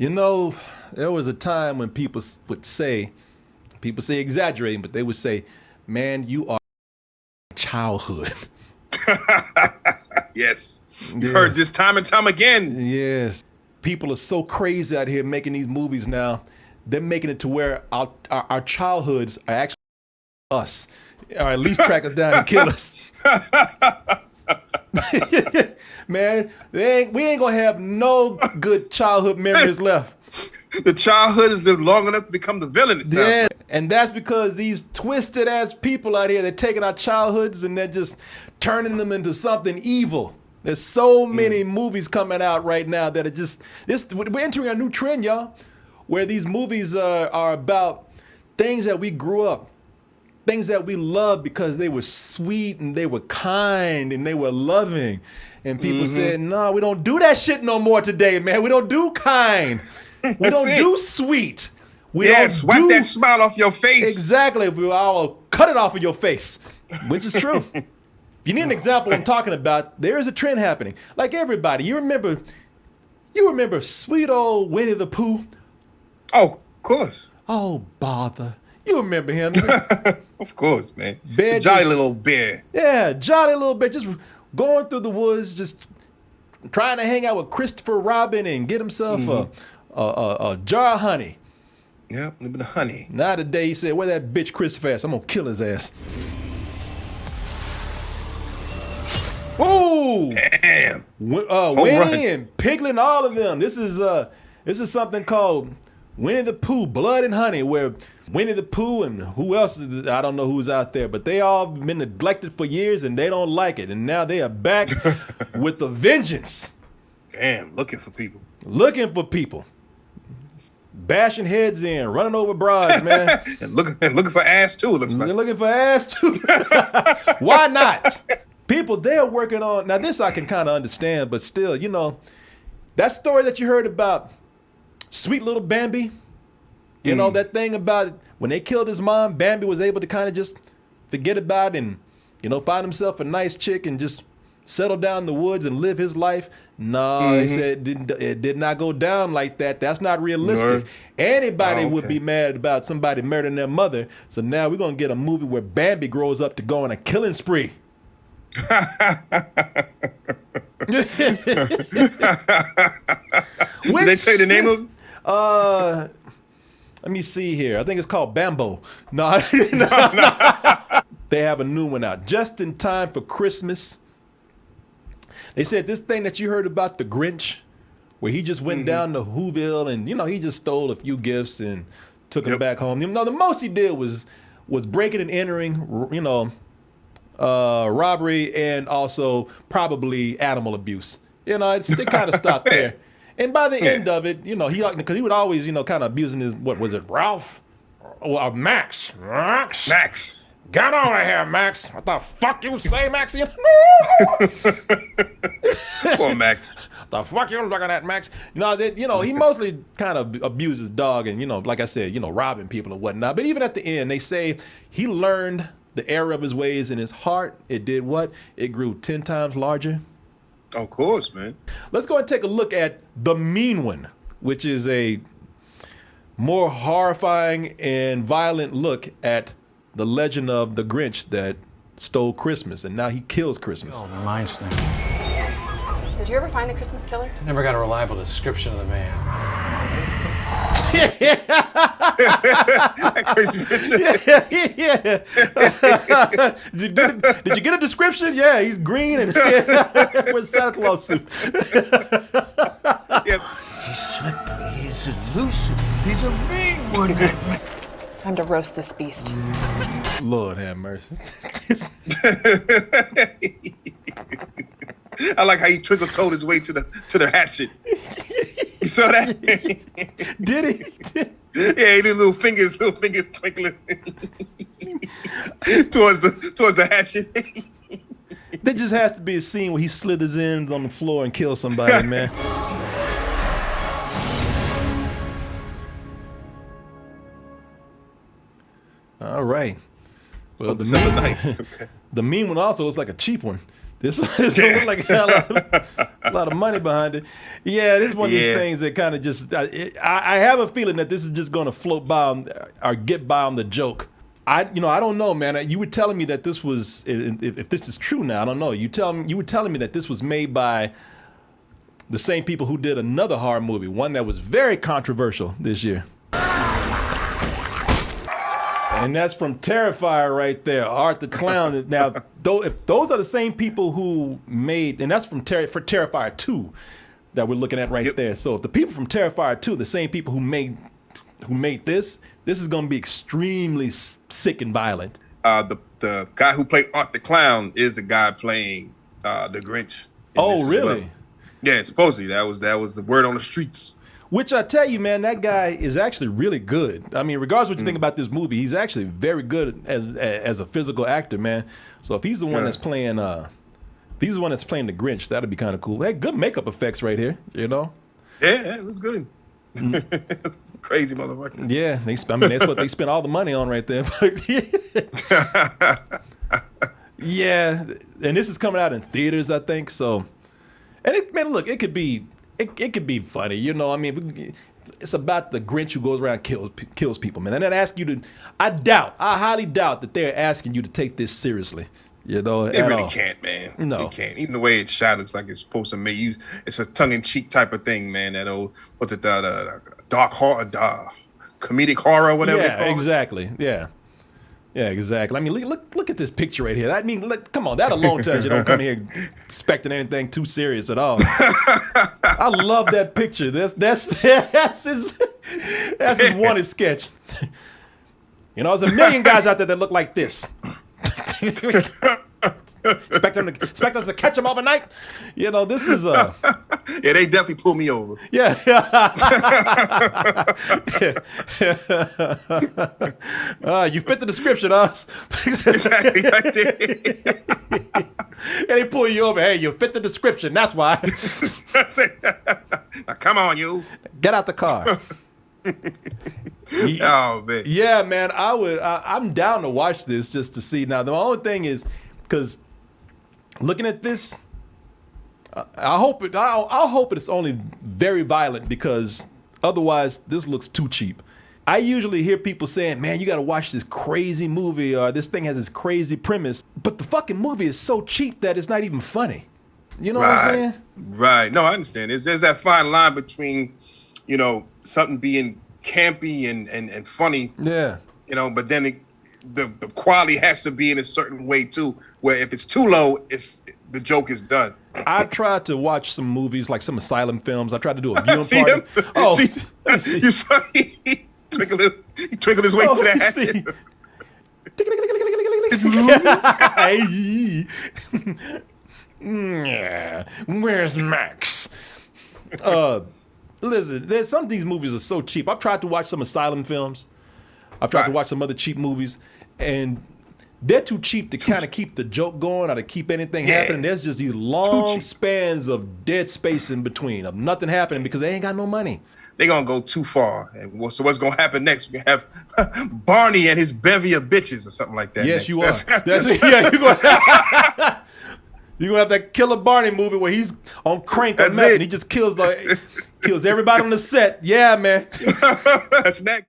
You know, there was a time when would say, people say exaggerating, but they would say, man, you are childhood. Yes. You've heard this time and time again. Yes. People are so crazy out here making these movies now. They're making it to where our childhoods are actually us, or at least track us down and kill us. Man, we ain't gonna have no good childhood memories left. The childhood has lived long enough to become the villain, it sounds like. And that's because these twisted ass people out here, they're taking our childhoods and they're just turning them into something evil. There's so many movies coming out right now that are just we're entering a new trend, y'all, where these movies are about things that we grew up, things that we loved because they were sweet and they were kind and they were loving. And people said, no, we don't do that shit no more today, man. We don't do kind. We don't do sweet. We don't wipe that smile off your face. Exactly. I'll cut it off of your face, which is true. If you need an example I'm talking about, there is a trend happening. Like everybody, you remember sweet old Winnie the Pooh? Oh, of course. Oh, bother. You remember him. Of course, man. Bear jolly little bear. Yeah, jolly little bear. Just going through the woods, just trying to hang out with Christopher Robin and get himself a jar of honey. Yeah, a little bit of honey. Now today he said, where that bitch Christopher ass? I'm gonna kill his ass. Ooh! Damn. Winnie and Piglet, all of them. This is something called Winnie the Pooh, Blood and Honey, where Winnie the Pooh and who else, I don't know who's out there, but they all been neglected for years and they don't like it. And now they are back with a vengeance. Damn, looking for people. Looking for people. Bashing heads in, running over broads, man. and looking for ass too, it looks like. They're looking for ass too. Why not? People, they're working on, now this I can kind of understand, but still, you know, that story that you heard about sweet little Bambi, you know, that thing about when they killed his mom, Bambi was able to kind of just forget about it and, you know, find himself a nice chick and just settle down in the woods and live his life. No, he said it did not go down like that. That's not realistic. Anybody would be mad about somebody murdering their mother. So now we're going to get a movie where Bambi grows up to go on a killing spree. Did they say the name of it? Let me see here. I think it's called Bambo. No. They have a new one out just in time for Christmas. They said this thing that you heard about the Grinch, where he just went down to Whoville and, you know, he just stole a few gifts and took them back home. You know, the most he did was breaking and entering, you know, robbery and also probably animal abuse. You know, it kind of stopped there. And by the end of it, you know, because he would always, you know, kind of abusing his, what was it, Ralph? Or Max. Max. Get over here, Max. What the fuck you say, Max? Poor Max. The fuck you looking at, Max? You know, he mostly kind of abuses dog and, you know, like I said, you know, robbing people and whatnot. But even at the end, they say he learned the error of his ways in his heart. It did what? It grew 10 times larger. Of course, man. Let's go and take a look at The Mean One, which is a more horrifying and violent look at the legend of the Grinch that stole Christmas, and now he kills Christmas. Oh, my mind's now. Did you ever find the Christmas killer? Never got a reliable description of the man. That crazy bitch. Yeah. Did you get a description? Yeah, he's green and with Santa Claus suit. Yes. He's slippery, he's elusive, he's a mean one. Time to roast this beast. Lord have mercy. I like how he twinkle-toed his way to the hatchet. You saw that? Did he? Yeah, he did little fingers twinkling towards the hatchet. There just has to be a scene where he slithers in on the floor and kills somebody, man. All right. Well, the mean one also looks like a cheap one. This look like it got a lot of money behind it. Yeah, this is one of these things that kind of just. I have a feeling that this is just going to float by or get by on the joke. I don't know, man. You were telling me that this was, if this is true now, I don't know. You were telling me that this was made by the same people who did another horror movie, one that was very controversial this year. And that's from Terrifier right there, Art the Clown. Now, if those are the same people who made, and that's from for Terrifier 2 that we're looking at right there. So if the people from Terrifier 2, the same people who made this is going to be extremely sick and violent. The guy who played Art the Clown is the guy playing the Grinch. Oh, really? Well. Yeah, supposedly that was the word on the streets. Which I tell you, man, that guy is actually really good. I mean, regardless of what you think about this movie, he's actually very good as a physical actor, man. So if he's the one that's playing, the Grinch, that'd be kind of cool. Hey, good makeup effects right here, you know? Yeah, it looks good. Crazy motherfucker. Yeah, that's what they spent all the money on right there. Yeah, and this is coming out in theaters, I think. So, and look, it could be funny, you know. I mean, it's about the Grinch who goes around and kills people, man. And then ask you to, I highly doubt that they're asking you to take this seriously. You know, they really can't, man. No, they can't. Even the way it's shot, it's like it's supposed to make you. It's a tongue-in-cheek type of thing, man. That old, what's it, the dark horror, comedic horror, whatever. Yeah, exactly. Yeah, exactly. I mean, look at this picture right here. I mean, come on, that alone tells you don't come here expecting anything too serious at all. I love that picture. That's his wanted sketch. You know, there's a million guys out there that look like this. Expect us to catch them overnight. You know, this is yeah, they definitely pull me over. Yeah. You fit the description, huh? Exactly. Right there. And they pull you over. Hey, you fit the description. That's why. That's it. Now, come on, you. Get out the car. Oh man. Yeah, man. I'm down to watch this just to see. Now, the only thing is, because looking at this, I hope it's only very violent, because otherwise this looks too cheap. I usually hear people saying, man, you got to watch this crazy movie, or this thing has this crazy premise, but the fucking movie is so cheap that it's not even funny. You know what I'm saying? Right. No, I understand. There's that fine line between, you know, something being campy and funny. Yeah. You know, but then the quality has to be in a certain way too, where if it's too low, the joke is done. I tried to watch some movies, like some asylum films. I tried to do a viewing see party. Him? Oh, see. You saw he twinkled his way to the hatchet. Where's Max? Listen, some of these movies are so cheap. I've tried to watch some asylum films. I've tried to watch some other cheap movies, and they're too cheap to kind of keep the joke going or to keep anything happening. There's just these long spans of dead space in between, of nothing happening, because they ain't got no money. They're going to go too far. And so what's going to happen next? We're going to have Barney and his bevy of bitches or something like that. Yes, next. you are. Yeah, you're going to have that Killer Barney movie where he's on crank on meth and he just kills everybody on the set. Yeah, man. That's next.